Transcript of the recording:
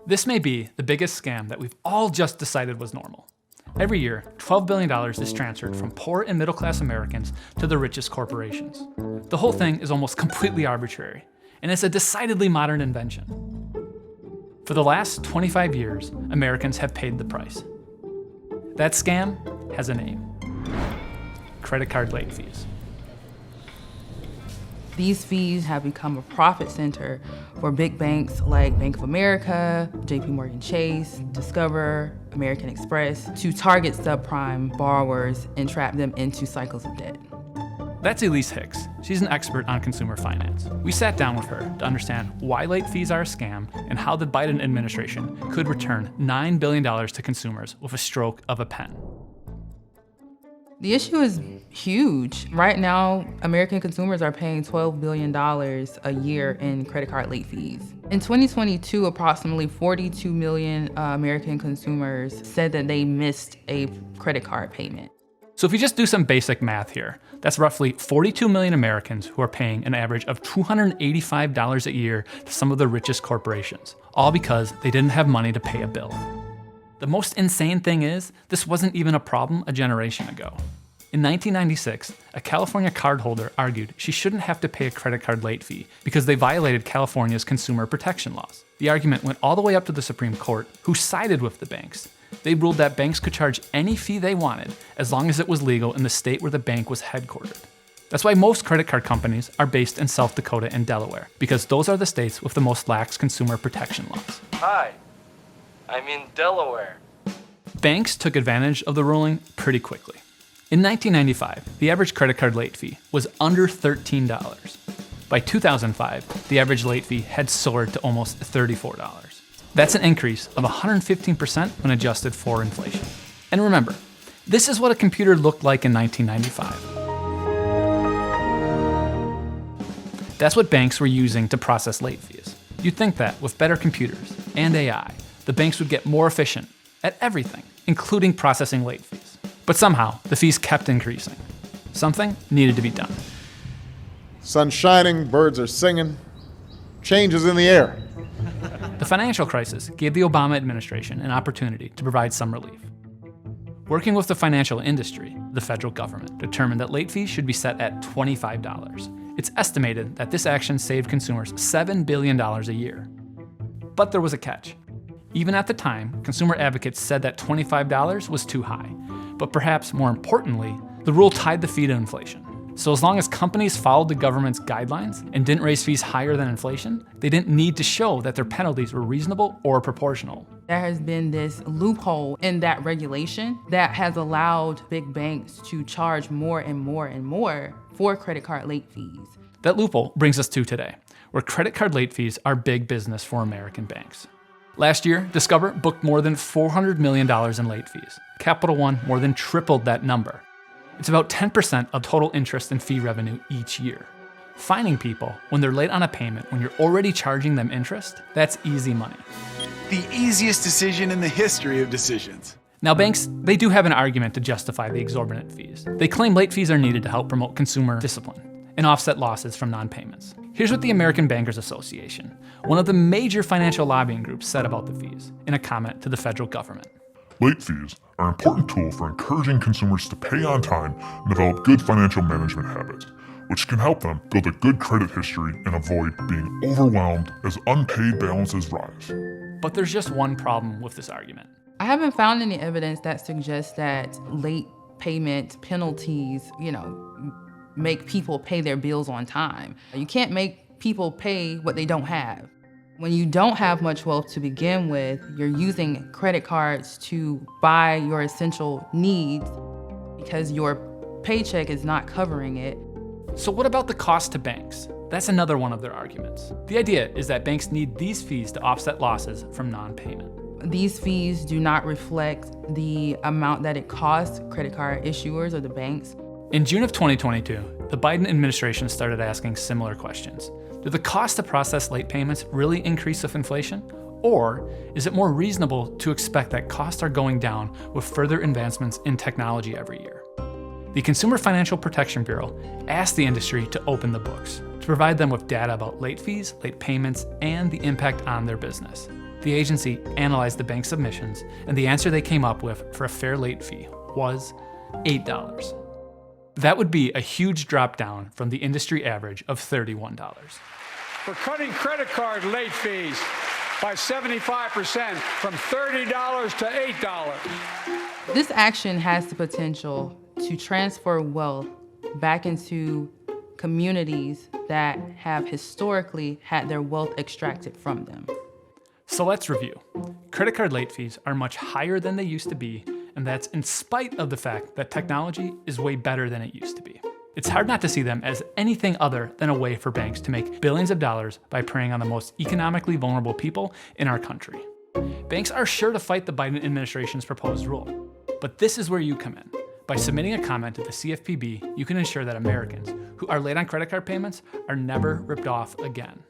This may be the biggest scam that we've all just decided was normal. Every year, $12 billion is transferred from poor and middle-class Americans to the richest corporations. The whole thing is almost completely arbitrary, and it's a decidedly modern invention. For the last 25 years, Americans have paid the price. That scam has a name: credit card late fees. These fees have become a profit center for big banks like Bank of America, JP Chase, Discover, American Express, to target subprime borrowers and trap them into cycles of debt. That's Elise Hicks. She's an expert on consumer finance. We sat down with her to understand why late fees are a scam and how the Biden administration could return $9 billion to consumers with a stroke of a pen. The issue is huge. Right now, American consumers are paying $12 billion a year in credit card late fees. In 2022, approximately 42 million American consumers said that they missed a credit card payment. So if you just do some basic math here, that's roughly 42 million Americans who are paying an average of $285 a year to some of the richest corporations, all because they didn't have money to pay a bill. The most insane thing is, this wasn't even a problem a generation ago. In 1996, a California cardholder argued she shouldn't have to pay a credit card late fee because they violated California's consumer protection laws. The argument went all the way up to the Supreme Court, who sided with the banks. They ruled that banks could charge any fee they wanted as long as it was legal in the state where the bank was headquartered. That's why most credit card companies are based in South Dakota and Delaware, because those are the states with the most lax consumer protection laws. Hi, I'm in Delaware. Banks took advantage of the ruling pretty quickly. In 1995, the average credit card late fee was under $13. By 2005, the average late fee had soared to almost $34. That's an increase of 115% when adjusted for inflation. And remember, this is what a computer looked like in 1995. That's what banks were using to process late fees. You'd think that with better computers and AI, the banks would get more efficient at everything, including processing late fees. But somehow, the fees kept increasing. Something needed to be done. Sun's shining, birds are singing, change is in the air. The financial crisis gave the Obama administration an opportunity to provide some relief. Working with the financial industry, the federal government determined that late fees should be set at $25. It's estimated that this action saved consumers $7 billion a year. But there was a catch. Even at the time, consumer advocates said that $25 was too high. But perhaps more importantly, the rule tied the fee to inflation. So as long as companies followed the government's guidelines and didn't raise fees higher than inflation, they didn't need to show that their penalties were reasonable or proportional. There has been this loophole in that regulation that has allowed big banks to charge more and more and more for credit card late fees. That loophole brings us to today, where credit card late fees are big business for American banks. Last year, Discover booked more than $400 million in late fees. Capital One more than tripled that number. It's about 10% of total interest and fee revenue each year. Fining people when they're late on a payment when you're already charging them interest, that's easy money. The easiest decision in the history of decisions. Now banks, they do have an argument to justify the exorbitant fees. They claim late fees are needed to help promote consumer discipline and offset losses from non-payments. Here's what the American Bankers Association, one of the major financial lobbying groups, said about the fees in a comment to the federal government. Late fees are an important tool for encouraging consumers to pay on time and develop good financial management habits, which can help them build a good credit history and avoid being overwhelmed as unpaid balances rise. But there's just one problem with this argument. I haven't found any evidence that suggests that late payment penalties, make people pay their bills on time. You can't make people pay what they don't have. When you don't have much wealth to begin with, you're using credit cards to buy your essential needs because your paycheck is not covering it. So what about the cost to banks? That's another one of their arguments. The idea is that banks need these fees to offset losses from non-payment. These fees do not reflect the amount that it costs credit card issuers or the banks. In June of 2022, the Biden administration started asking similar questions. Do the cost to process late payments really increase with inflation? Or is it more reasonable to expect that costs are going down with further advancements in technology every year? The Consumer Financial Protection Bureau asked the industry to open the books, to provide them with data about late fees, late payments, and the impact on their business. The agency analyzed the bank submissions, and the answer they came up with for a fair late fee was $8. That would be a huge drop down from the industry average of $31. For cutting credit card late fees by 75% from $30 to $8. This action has the potential to transfer wealth back into communities that have historically had their wealth extracted from them. So let's review. Credit card late fees are much higher than they used to be, and that's in spite of the fact that technology is way better than it used to be. It's hard not to see them as anything other than a way for banks to make billions of dollars by preying on the most economically vulnerable people in our country. Banks are sure to fight the Biden administration's proposed rule, but this is where you come in. By submitting a comment to the CFPB, you can ensure that Americans who are late on credit card payments are never ripped off again.